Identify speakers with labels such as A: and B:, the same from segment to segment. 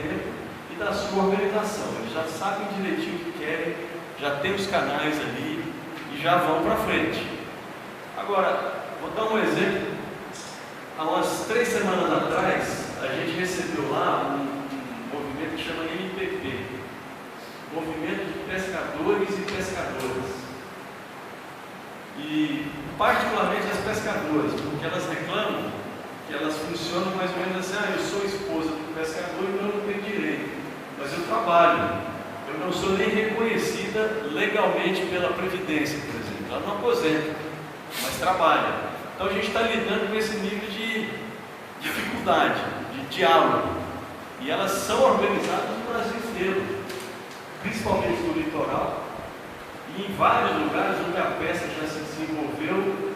A: tempo e da sua organização. Eles já sabem direitinho o que querem, já tem os canais ali e já vão para frente. Agora, vou dar um exemplo. Há umas 3 semanas atrás, a gente recebeu lá um movimento que chama MPP, Movimento de Pescadores e Pescadoras. E particularmente as pescadoras, porque elas reclamam que elas funcionam mais ou menos assim: eu sou esposa do pescador, então eu não tenho direito, mas eu trabalho, eu não sou nem reconhecida legalmente pela Previdência, por exemplo, ela não aposenta, mas trabalha. Então a gente está lidando com esse nível de dificuldade, de diálogo, e elas são organizadas no Brasil inteiro, principalmente no litoral, e em vários lugares onde a pesca já se desenvolveu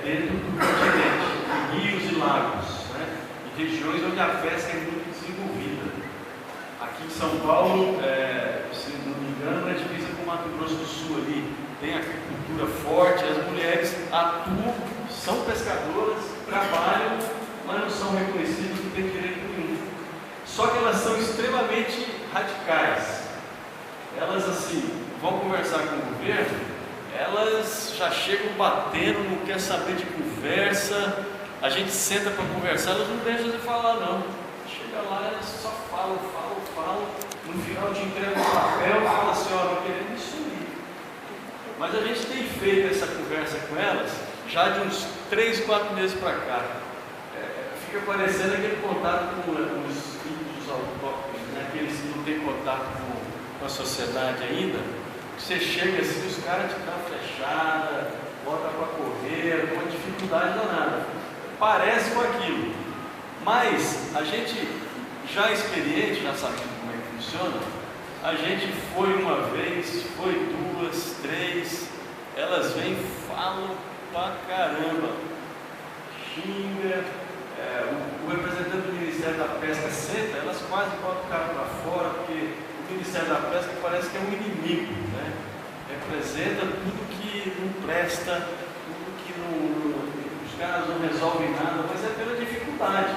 A: dentro do continente, em rios e lagos, né? Em regiões onde a pesca é muito desenvolvida. Aqui em São Paulo, se não me engano, na divisa com o Mato Grosso do Sul ali, tem agricultura forte, as mulheres atuam, são pescadoras, trabalham, mas não são reconhecidas, não têm direito nenhum. Só que elas são extremamente radicais. Elas assim, vão conversar com o governo, elas já chegam batendo, não quer saber de conversa, a gente senta para conversar, elas não deixam de falar não. Chega lá, elas só falam, no final te entregam um papel e falam assim: ó, não querendo isso aí. Mas a gente tem feito essa conversa com elas já de uns 3, 4 meses para cá. Fica parecendo aquele contato com os índios autóctones, né? Aqueles que não têm contato com a sociedade ainda. Você chega assim, os caras de cara fechada, bota para correr, com uma dificuldade danada. Parece com aquilo. Mas a gente, já experiente, já sabendo como é que funciona, a gente foi uma vez, foi 2, 3, elas vêm, falam pra caramba, xinga, o representante do Ministério da Pesca senta, elas quase botam o cara para fora, porque o Ministério da Pesca parece que é um inimigo, né? Representa tudo que não presta, tudo que os caras não resolvem nada, mas é pela dificuldade.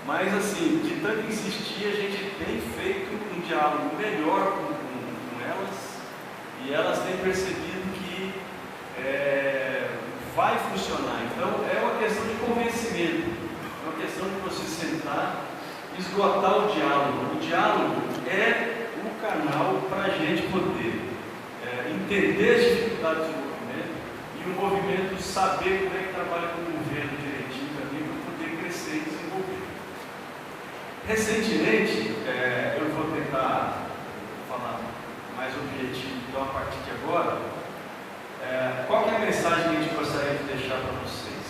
A: Mas assim, de tanto insistir, a gente tem feito um diálogo melhor com elas, e elas têm percebido que vai funcionar. Então é uma questão de convencimento, é uma questão de você sentar, esgotar o diálogo. O diálogo é o canal para a gente poder entender as dificuldades do movimento, e o movimento saber como é que trabalha com o governo direitinho também, para poder crescer e desenvolver. Recentemente, eu vou tentar falar mais objetivo, então, a partir de agora, qual que é a mensagem que a gente gostaria de deixar para vocês?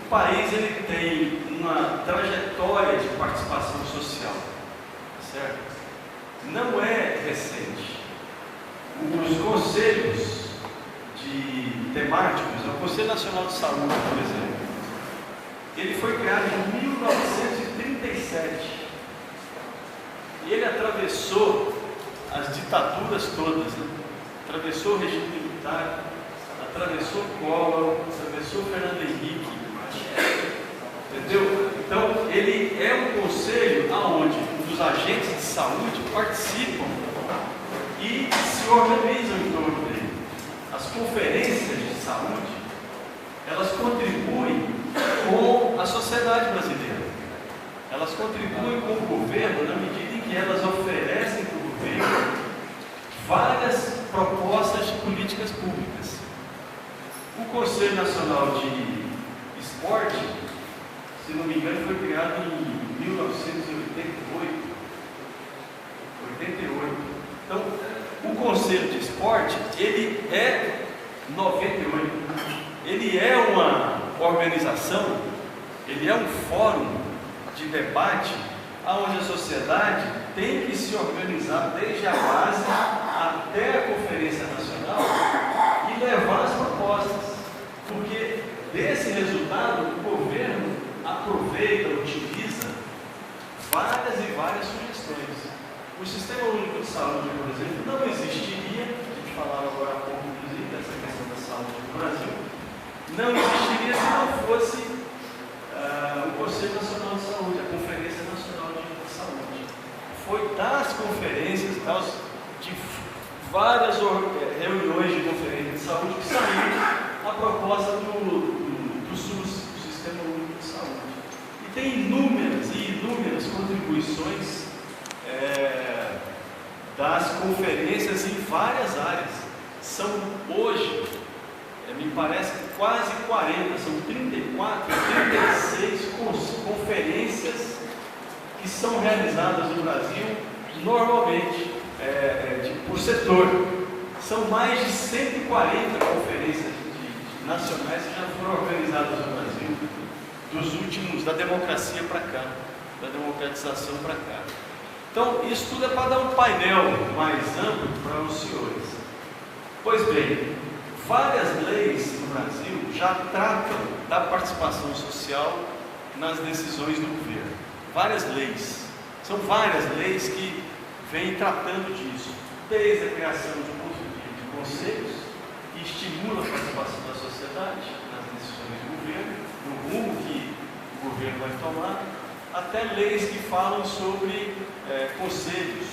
A: O país ele tem uma trajetória de participação social, certo? Não é recente. Os conselhos temáticos, o Conselho Nacional de Saúde, por exemplo, ele foi criado em 1937 e ele atravessou as ditaduras todas, né? Atravessou o regime militar, atravessou Collor, atravessou Fernando Henrique, entendeu? Então ele é um conselho aonde os agentes de saúde participam e se organizam em torno dele. As conferências de saúde, elas contribuem com a sociedade brasileira, elas contribuem com o governo na medida em que elas oferecem para o governo várias propostas de políticas públicas. O Conselho Nacional de Esporte, se não me engano, foi criado em 1988. Então, o Conselho de Esporte, ele é 98. Ele é uma organização, ele é um fórum de debate onde a sociedade tem que se organizar desde a base até a Conferência Nacional e levar as propostas, porque desse resultado o governo aproveita, utiliza várias e várias sugestões. O Sistema Único de Saúde, por exemplo, não existiria, a gente falava agora há pouco, inclusive, dessa questão da saúde no Brasil, não existiria se não fosse o Conselho Nacional de causa de várias reuniões de conferência de saúde que saíram a proposta do SUS, do Sistema Único de Saúde. E tem inúmeras e inúmeras contribuições das conferências em várias áreas. São hoje, me parece que quase 40, são 34, 36 conferências que são realizadas no Brasil normalmente, por setor. São mais de 140 conferências nacionais que já foram organizadas no Brasil, da democracia para cá, da democratização para cá. Então, isso tudo é para dar um painel mais amplo para os senhores. Pois bem, várias leis no Brasil já tratam da participação social nas decisões do governo. Várias leis. São várias leis que vêm tratando disso. Desde a criação de conselhos que estimulam a participação da sociedade nas decisões do governo, no rumo que o governo vai tomar, até leis que falam sobre conselhos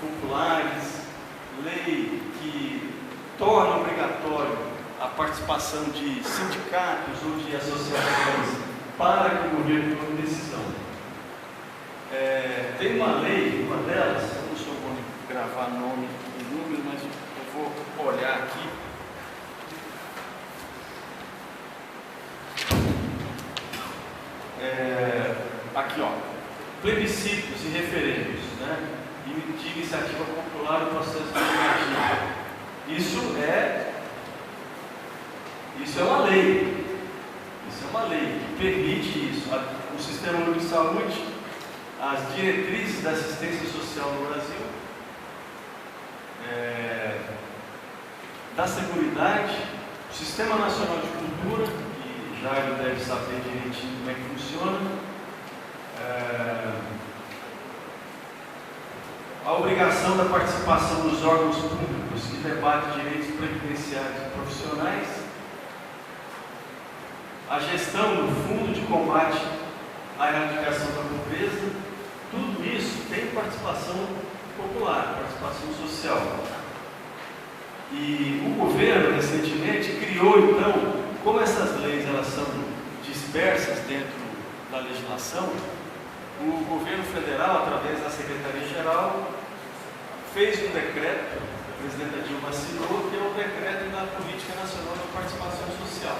A: populares, lei que torna obrigatório a participação de sindicatos ou de associações para que o governo tome decisão. Tem uma lei, uma delas, eu não sou bom de gravar nome e número, mas eu vou olhar aqui. Aqui, ó, plebiscitos e referendos, né, de iniciativa popular no processo legislativo. Isso é uma lei. Isso é uma lei que permite isso. O Sistema Único de Saúde, as diretrizes da assistência social no Brasil, da Seguridade, o Sistema Nacional de Cultura, que já ele deve saber direitinho como é que funciona, a obrigação da participação dos órgãos públicos que debatem direitos previdenciários e profissionais, a gestão do Fundo de Combate à Erradicação da Pobreza, tudo isso tem participação popular, participação social. E o governo recentemente criou, então, como essas leis elas são dispersas dentro da legislação, o governo federal, através da Secretaria-Geral, fez um decreto, a presidenta Dilma assinou, que é o decreto da Política Nacional de Participação Social.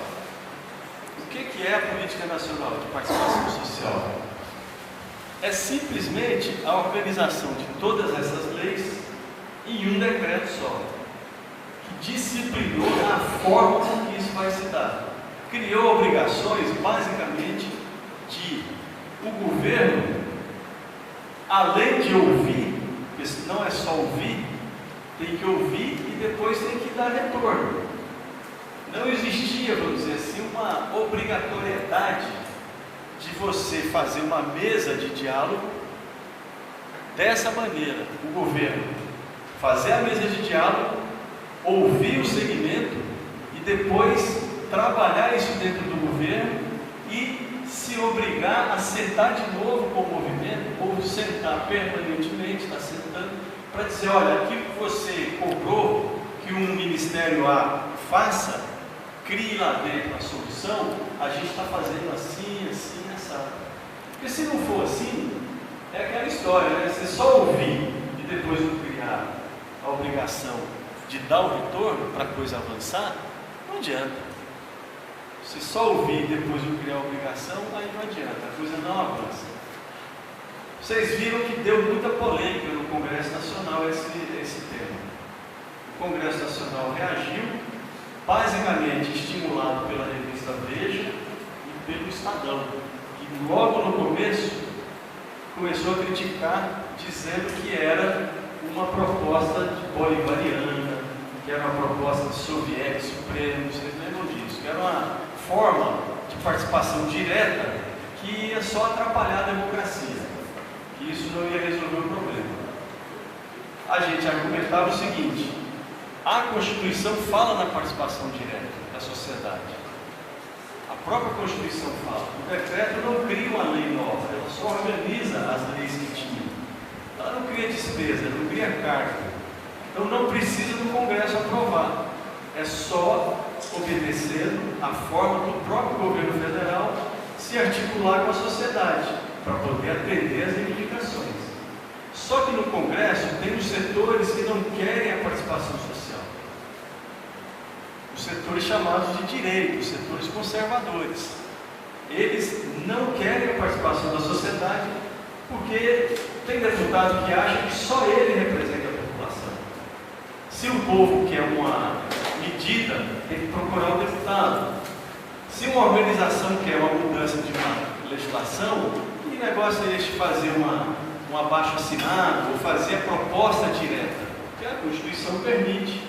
A: O que é a Política Nacional de Participação Social? É simplesmente a organização de todas essas leis em um decreto só, que disciplinou a forma com que isso vai se dar. Criou obrigações, basicamente, de o governo, além de ouvir, porque não é só ouvir, tem que ouvir e depois tem que dar retorno. Não existia, vamos dizer assim, uma obrigatoriedade de você fazer uma mesa de diálogo dessa maneira. O governo fazer a mesa de diálogo, ouvir o segmento e depois trabalhar isso dentro do governo e se obrigar a sentar de novo com o movimento, ou sentar permanentemente, está sentando, para dizer, olha, aquilo que você cobrou que um Ministério A faça, crie lá dentro a solução, a gente está fazendo assim, assim, assado. Porque se não for assim, é aquela história, né? Você só ouvir e depois não criar a obrigação de dar o retorno para a coisa avançar, não adianta. Se só ouvir e depois não criar a obrigação, aí não adianta, a coisa não avança. Vocês viram que deu muita polêmica no Congresso Nacional esse tema. O Congresso Nacional reagiu, basicamente estimulado pela revista Veja e pelo Estadão, que logo no começo começou a criticar, dizendo que era uma proposta bolivariana, que era uma proposta de soviético supremo, vocês lembram disso, que era uma forma de participação direta que ia só atrapalhar a democracia, que isso não ia resolver o problema. A gente argumentava o seguinte: a Constituição fala na participação direta da sociedade, a própria Constituição fala, o decreto não cria uma lei nova, ela só organiza as leis que tinha. Ela não cria despesa, não cria carga. Então não precisa do Congresso aprovar. É só obedecendo a forma do próprio governo federal se articular com a sociedade para poder atender as reivindicações. Só que no Congresso tem os setores que não querem a participação social. Os setores chamados de direita, os setores conservadores. Eles não querem a participação da sociedade porque tem deputado que acha que só ele representa a população. Se o povo quer uma medida, tem que procurar um deputado. Se uma organização quer uma mudança de uma legislação, que negócio é este fazer um abaixo-assinado ou fazer a proposta direta? Porque a Constituição permite.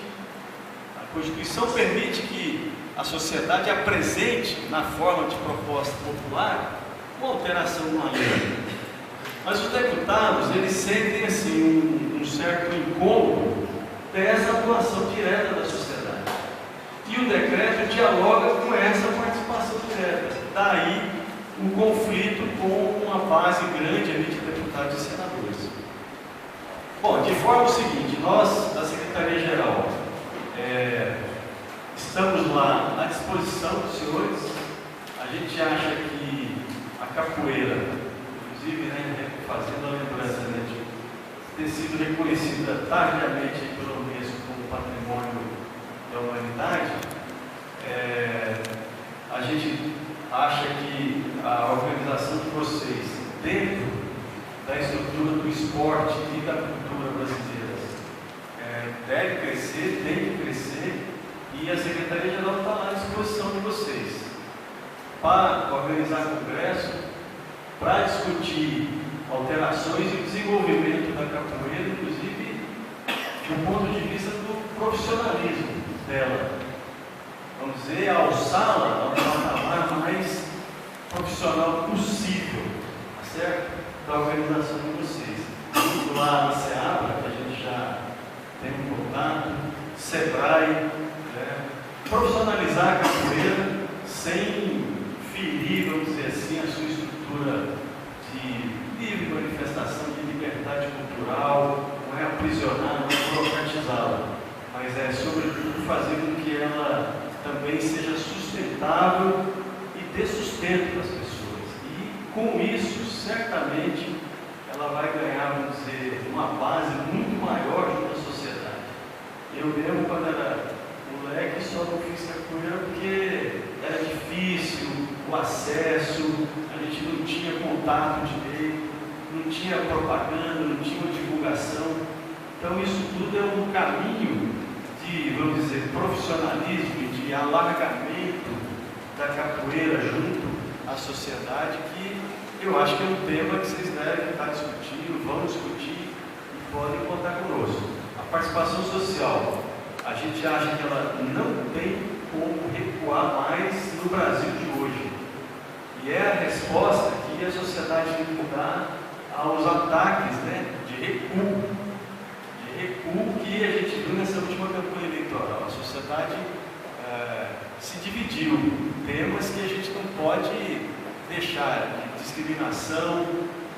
A: A Constituição permite que a sociedade apresente, na forma de proposta popular, uma alteração de uma lei. Mas os deputados, eles sentem assim um certo incômodo dessa atuação direta da sociedade. E o decreto dialoga com essa participação direta. Daí o conflito com uma base grande ali de deputados e senadores. Bom, de forma seguinte, nós da Secretaria-Geral estamos lá à disposição dos senhores. A gente acha que a capoeira, inclusive, fazendo a lembrança de ter sido reconhecida tardiamente pela Unesco como patrimônio da humanidade, a gente acha que a organização de vocês, dentro da estrutura do esporte e da cultura brasileira, deve crescer, tem que crescer, e a Secretaria-Geral está lá à disposição de vocês para organizar congresso, para discutir alterações e desenvolvimento da capoeira, inclusive do ponto de vista do profissionalismo dela. Vamos dizer, alçá-la ao patamar mais profissional possível, tá certo? Da organização de vocês. Indo lá na SEABRA, que a gente já tem um contato, SEBRAE, profissionalizar a capoeira sem ferir, vamos dizer assim, a sua estrutura de livre manifestação, de liberdade cultural, não é aprisionar, não é burocratizá-la, mas é sobretudo fazer com que ela também seja sustentável e dê sustento para as pessoas. E com isso, certamente, ela vai ganhar, vamos dizer, uma base muito maior junto à sociedade. Eu mesmo, quando era moleque, só não fiz capoeira porque era difícil o acesso, a gente não tinha contato direito, não tinha propaganda, não tinha divulgação. Então isso tudo é um caminho de, vamos dizer, profissionalismo, de alargamento da capoeira junto à sociedade, que eu acho que é um tema que vocês devem estar discutindo, vão discutir e podem contar conosco. A participação social, a gente acha que ela não tem como recuar mais no Brasil de hoje. E é a resposta que a sociedade tem que dar aos ataques de recuo que a gente viu nessa última campanha eleitoral. A sociedade se dividiu em temas que a gente não pode deixar, de discriminação,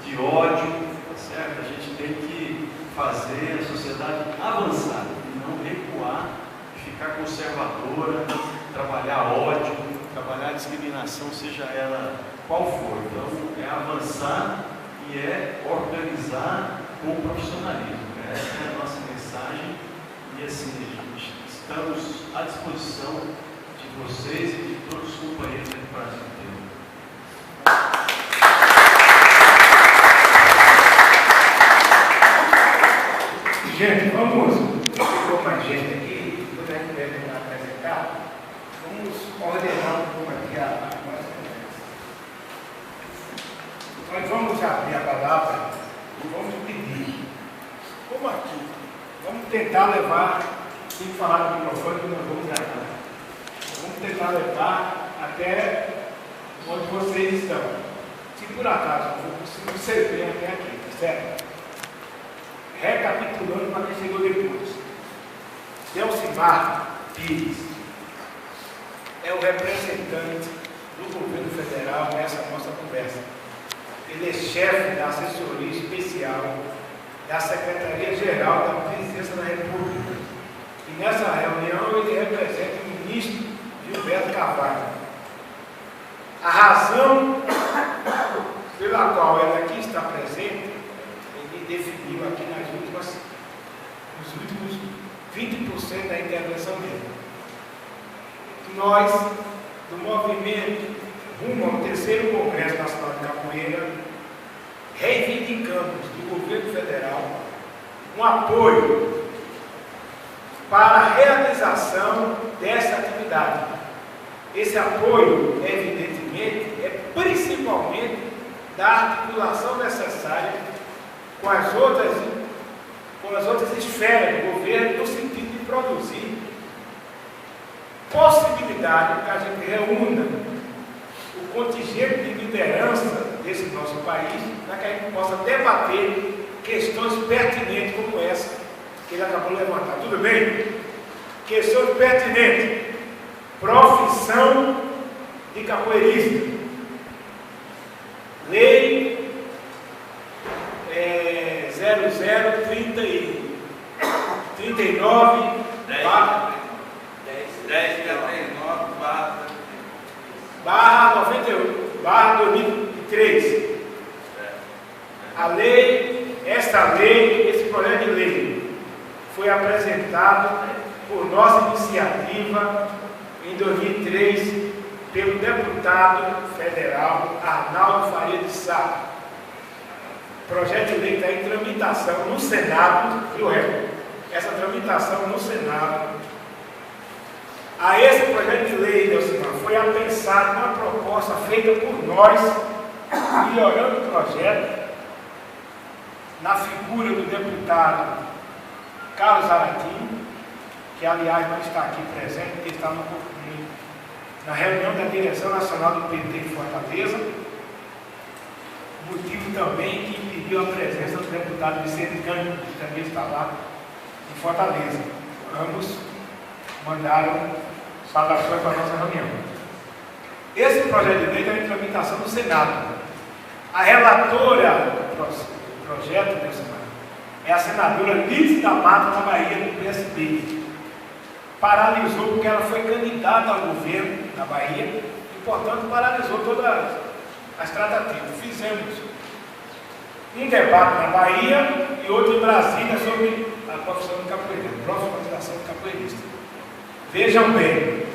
A: de ódio, tá certo? A gente tem que fazer a sociedade avançar, não recuar, ficar conservadora, trabalhar ódio, trabalhar discriminação, seja ela qual for. Então, é avançar e é organizar com profissionalismo. Essa é a nossa mensagem e assim, estamos à disposição de vocês e de todos os companheiros do Brasil inteiro.
B: Gente, vamos, ficou mais gente aqui, quando a gente vai apresentar, vamos ordenar um pouco aqui a nossa conversa. Nós vamos abrir a palavra e vamos pedir, como aqui, vamos tentar levar, sem falar no microfone que nós vamos gravar, vamos tentar levar até onde vocês estão. Se por acaso não for possível, vocês vêm até aqui, certo? Recapitulando para quem chegou depois. Delcimar Pires é o representante do governo federal nessa nossa conversa. Ele é chefe da assessoria especial da Secretaria-Geral da Presidência da República. E nessa reunião ele representa o ministro Gilberto Carvalho. A razão pela qual ela aqui está presente, ele definiu aqui nos últimos 20% da intervenção dele. Nós, do movimento rumo ao 3º Congresso Nacional de Capoeira, reivindicamos do governo federal um apoio para a realização dessa atividade. Esse apoio, evidentemente, é principalmente da articulação necessária com as outras esferas do governo, no sentido de produzir possibilidade que a gente reúna o contingente de liderança desse nosso país, para que a gente possa debater questões pertinentes como essa que ele acabou de levantar. Tudo bem? Questões pertinentes. Profissão de capoeirista. Lei 0039 2003. Esta lei, esse projeto de lei, foi apresentado por nossa iniciativa em 2003 pelo deputado federal Arnaldo Faria de Sá. O projeto de lei está em tramitação no Senado, viu, Reco? Essa tramitação no Senado. A esse projeto de lei, Delcimar, foi apensada uma proposta feita por nós, melhorando o projeto, na figura do deputado Carlos Araquim, que aliás não está aqui presente, porque está na reunião da direção nacional do PT em Fortaleza, motivo também que impediu a presença do deputado Vicente Cândido, que também está lá em Fortaleza. Ambos mandaram saudações para a nossa reunião. Esse projeto de lei está em tramitação no Senado. A relatora do projeto dessa é a senadora Lídice da Mata, da Bahia, do PSB. Paralisou porque ela foi candidata ao governo da Bahia e, portanto, paralisou todas as tratativas. Fizemos um debate na Bahia e outro em Brasília sobre a profissão de capoeirista, profissionalização de capoeirista. Vejam bem,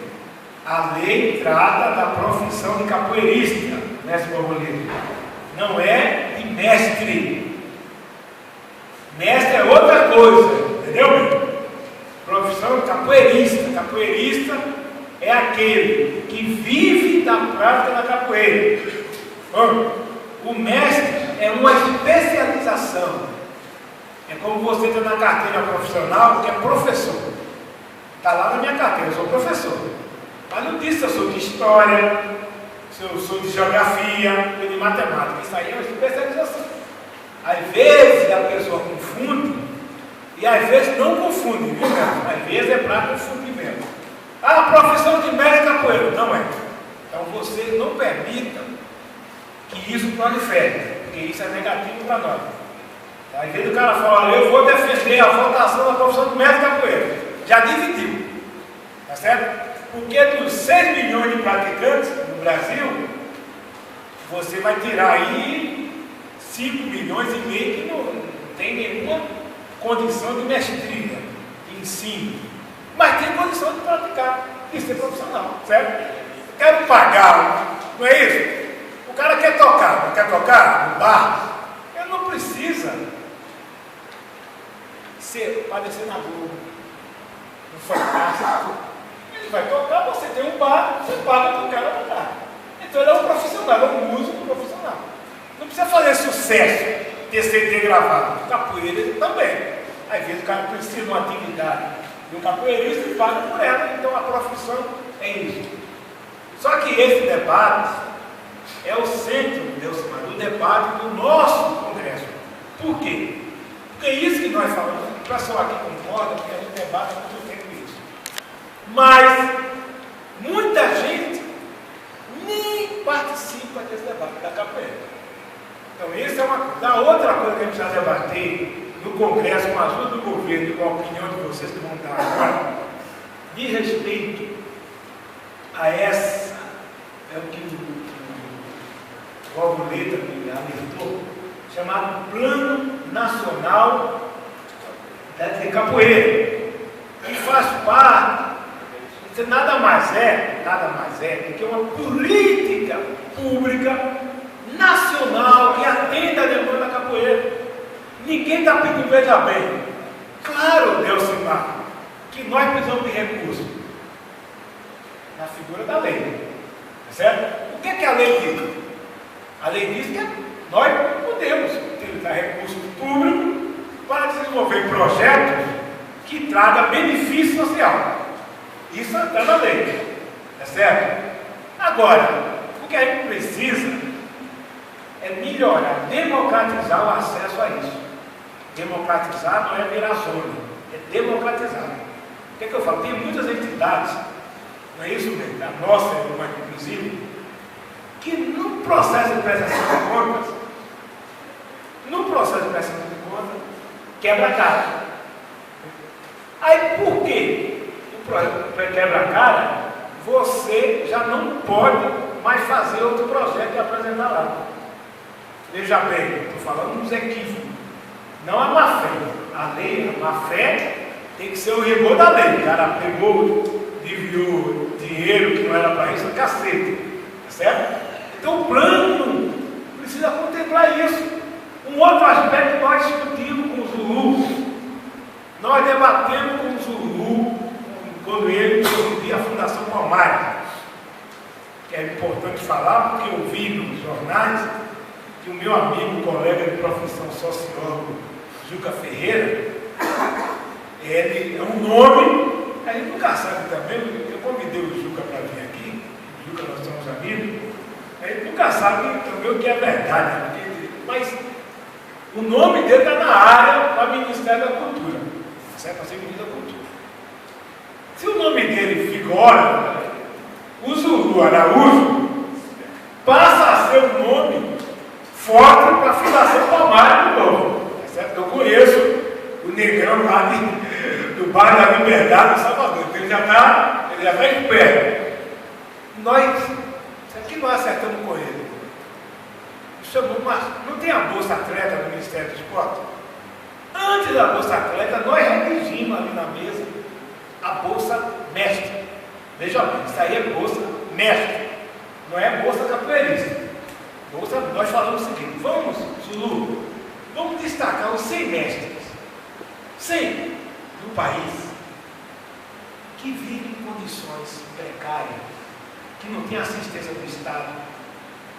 B: a lei trata da profissão de capoeirista, mestre Borboleta, não é de mestre. Mestre é outra coisa, entendeu? Profissão de capoeirista. Capoeirista é aquele que vive da prática da capoeira. O mestre é uma especialização. É como você está na carteira profissional, que é professor. Está lá na minha carteira, eu sou professor. Mas não diz se eu sou de história, se eu sou de geografia, ou de matemática. Isso aí é uma especialização. Às vezes a pessoa confunde, e às vezes não confunde, viu, cara? Às vezes é para confundir mesmo. A profissão de mestre capoeiro, não é. Então você não permita que isso prolifere, porque isso é negativo para nós. Às vezes o cara fala, eu vou defender a votação da profissão de mestre capoeiro. Já dividiu, tá certo? Porque dos 6 milhões de praticantes no Brasil, você vai tirar aí 5 milhões e meio que não tem nenhuma condição de mestria, de ensino, mas tem condição de praticar, de ser profissional, certo? Quero pagar, não é isso? O cara quer tocar, não quer tocar no bar, ele não precisa padecer na Globo, no fantástico. Ele vai tocar, você tem um bar, você paga para o cara tocar. Então ele é um profissional, é um músico profissional. Não precisa fazer sucesso, ter CD gravado. Capoeira ele também. Às vezes o cara precisa de uma atividade de um capoeirista e paga por ela. Então a profissão é isso. Só que esse debate é o centro, do debate do nosso Congresso. Por quê? Porque é isso que nós falamos. O pessoal aqui concorda, porque a gente debate há muito tempo isso. Mas muita gente nem participa desse debate da capoeira. Então, isso é uma coisa. Da outra coisa que a gente precisa debater no Congresso, com a ajuda do governo e com a opinião de vocês que vão dar agora, de respeito a essa, é o que o Alvoreta me alertou, chamado Plano Nacional de Capoeira, que faz parte, isso nada mais é do que uma política pública nacional que atende a demanda da capoeira. Ninguém está pedindo, veja bem, claro, Delcimar, que nós precisamos de recursos na figura da lei, certo? O que é que a lei diz? A lei diz que nós podemos utilizar recursos públicos para desenvolver projetos que tragam benefício social. Isso está na lei, é certo? Agora, o que a gente precisa é melhorar, democratizar o acesso a isso. Democratizar não é virar zona, é democratizar. O que é que eu falo? Tem muitas entidades, não é isso mesmo, a nossa, inclusive, que no processo de prestação de contas, quebra a cara. Aí por quê? Quebra a cara, você já não pode mais fazer outro projeto e apresentar lá. Veja bem, estou falando dos equívocos, não a má fé. A lei, a má fé, tem que ser o rigor da lei. O cara pegou, desviou dinheiro que não era para isso, cacete, certo? Então o plano precisa contemplar isso. Um outro aspecto que nós discutimos com o Zulu, nós debatemos com o Zulu quando ele presidia a Fundação Palmares, que é importante falar, porque eu vi nos jornais que o meu amigo, colega de profissão sociólogo, Juca Ferreira, ele é um nome, a gente nunca sabe também, eu convidei o Juca para vir aqui, o Juca nós somos amigos, a gente nunca sabe também o que é verdade, mas o nome dele está na área do Ministério da Cultura, certo? Para ser ministro da Cultura. Se o nome dele figura, o Zulu Araújo passa a ser um nome forte para a Fundação Palmares de novo. Certo? Eu conheço o negrão lá do bairro da Liberdade de Salvador. Ele já está esperto. Isso aqui nós acertamos com ele. Não tem a Bolsa Atleta do Ministério do Esporte? Antes da Bolsa Atleta, nós redigimos ali na mesa a Bolsa Mestre. Veja bem, isso aí é Bolsa Mestre, não é Bolsa Capoeirista. Nós falamos o seguinte: vamos, Zulu, vamos destacar os 100 mestres, 100 do país, que vivem em condições precárias, que não tem assistência do Estado,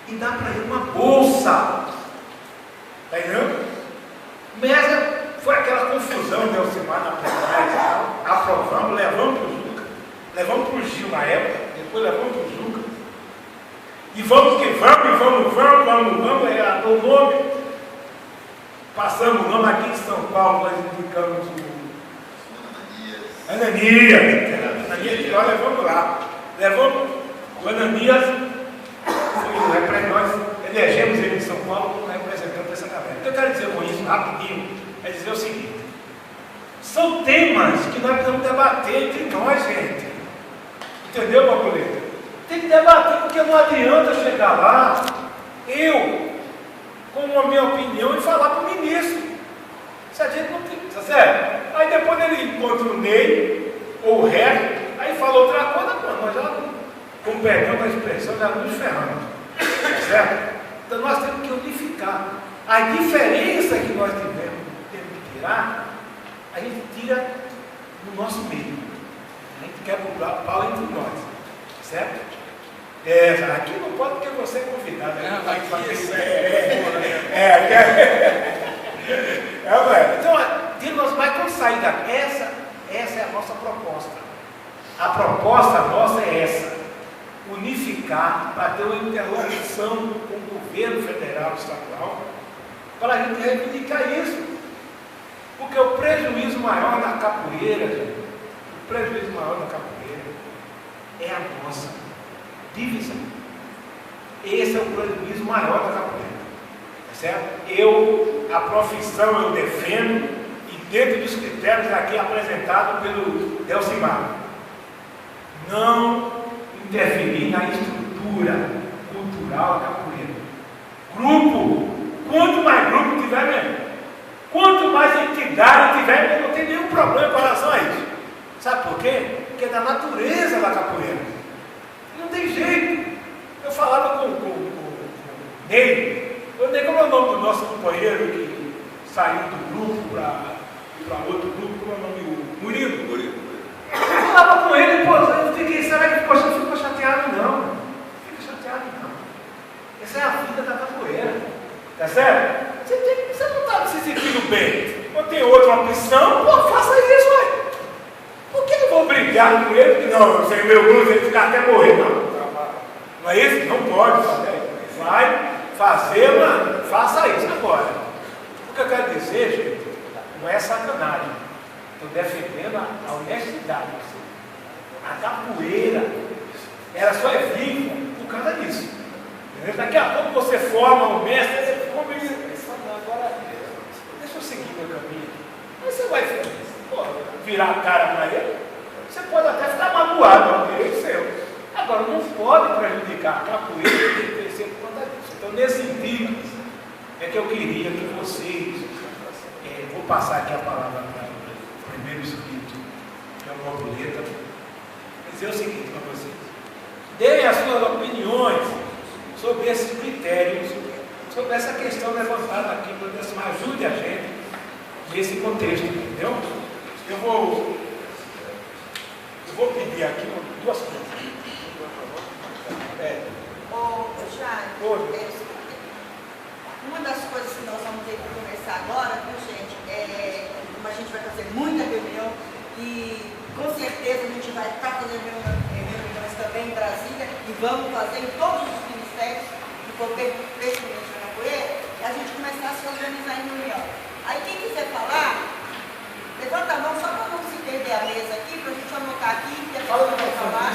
B: e dá para ele uma bolsa. Está entendendo? Mas foi aquela confusão de Elcimar na plenária, aprovamos, levamos para o Juca, levamos para o Gil na época, depois levamos para o Juca, e vamos que vamos, é o nome, passamos o nome aqui em São Paulo, nós indicamos o Ananias, nós levamos lá, levamos o Ananias, nós elegemos ele em São Paulo como representante dessa galera. O que eu quero dizer com isso, rapidinho, é dizer o seguinte: são temas que nós precisamos debater entre nós, gente. Entendeu, Marcoleta? Tem que debater, porque não adianta chegar lá, eu, com a minha opinião, e falar para o ministro. Se a gente não tem, tá certo? Aí depois ele encontra o Ney, ou o resto, aí fala outra coisa, nós já, com perdão da expressão, já nos ferramos. Certo? Então nós temos que unificar. A diferença que nós temos que tirar, a gente tira no nosso meio. A gente quer cobrar o pau entre nós. Certo? Aqui não pode porque você é convidado. Então, nós vai quando sair daqui. Essa é a nossa proposta. A proposta nossa é essa: unificar, para ter uma interlocução com o governo federal e estadual, para a gente reivindicar isso. Porque o prejuízo maior da capoeira, gente, o prejuízo maior da capoeira é a nossa divisão. Esse é o prejuízo maior da capoeira. certo? A profissão eu defendo e dentro dos critérios aqui apresentados pelo Delcimar. Não interferir na estrutura cultural da capoeira. Grupo, quanto mais grupo tiver, melhor. Quanto mais entidade tiver, melhor. Não tem nenhum problema com relação a isso. Sabe por quê? Porque é da natureza da capoeira. Não tem jeito. Eu falava com o Ney. O Ney, como é o nome do nosso companheiro que saiu do grupo para outro grupo? Como é o nome? O Murilo. Eu falava com ele, pô, eu fiquei, será que poxa, não ficou chateado? Não. Fica chateado, não. Essa é a vida da capoeira. Tá certo? Você não está se sentindo bem. Ou tem outra opção, pô, faça isso, ué. Por que eu vou brigar com ele? Não, sem meu grupo, ele ficar até morrer, não. Não é isso? Não pode fazer. Vai fazer, mano. Faça isso agora. O que eu quero dizer, gente, não é sacanagem. Estou defendendo a honestidade. A capoeira, ela só é viva por causa disso. Entendeu? Daqui a pouco você forma um mestre, ele forma e agora deixa eu seguir meu caminho. Aí você vai virar a cara para ele. Você pode até ficar magoado, é um direito seu. Agora, não pode prejudicar a capoeira e crescer por conta disso. Então, nesse sentido, é que eu queria que vocês, vou passar aqui a palavra para o primeiro espírito, que é o Borboleta, dizer o seguinte para vocês: deem as suas opiniões sobre esses critérios, sobre essa questão levantada aqui, para que ajude a gente nesse contexto, entendeu? Eu vou pedir aqui duas coisas.
C: Jair, uma das coisas que nós vamos ter que conversar agora, viu, gente, como a gente vai fazer muita reunião e com certeza a gente vai estar fazendo reuniões também em Brasília e vamos fazer em todos os ministérios que for crescimento da capoeira, e a gente começar a se organizar em reunião. Aí quem quiser falar, levanta a mão só para não se perder a mesa aqui, para a gente anotar aqui que a pessoa vai falar.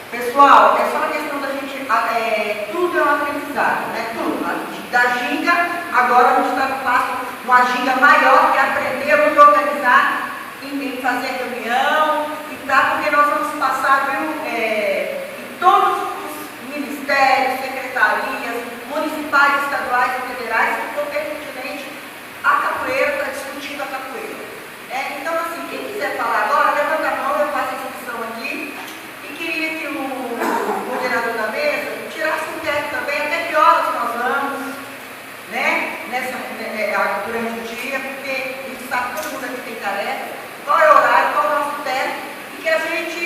C: Pessoal, é só uma questão da gente, tudo é um aprendizado, né? Tudo. Da ginga, agora a gente está no passo, uma ginga maior, que é aprender a nos organizar, em fazer reunião, e tá, porque nós vamos passar, viu, em todos os ministérios, secretarias, municipais, estaduais e federais, que for pertinente a capoeira, está discutindo a capoeira. Então, assim, quem quiser falar agora, levanta a mão, eu faço a inscrição aqui. Queria que o moderador da mesa tirasse um teto também, até que horas nós vamos, né, durante o dia, porque a gente sabe que todo mundo aqui tem tarefa, qual é o horário, qual é o nosso teto, e que a gente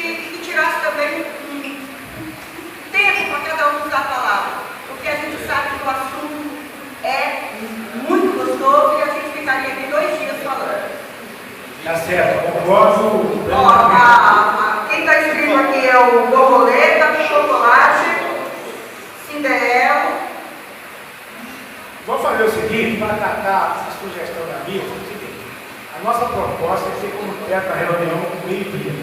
C: tirasse também um tempo para cada um usar a palavra, porque a gente sabe que o assunto é muito gostoso e a gente ficaria aqui 2 dias falando.
B: Tá certo, concordo.
C: Quem está escrito aqui é o Borboleta, Chocolate, Cinderela.
B: Vamos fazer o seguinte, para tratar a sugestão da minha, é o seguinte: a nossa proposta é ter como teto a reunião com meio-dia.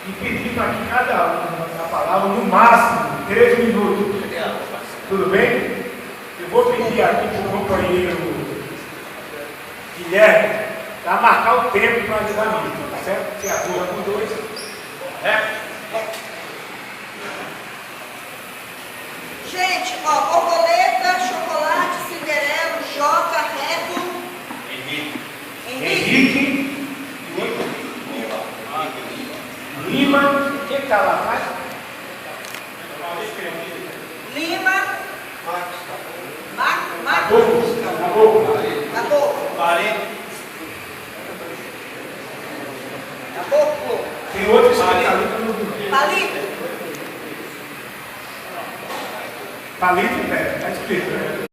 B: E pedir para que cada um a palavra no máximo 3 minutos. Tudo bem? Eu vou pedir aqui para o companheiro Guilherme para marcar o tempo para ajudar a mim, tá certo? Se atua com 2.
C: Gente, Borboleta, Chocolate, Cinderela, Joca, Reto,
B: Henrique, Lima, quem está lá atrás?
C: Lima, Marcos, Caboclo,
B: tem outro especialista.
C: Palito.
B: Palito, está escrito, né?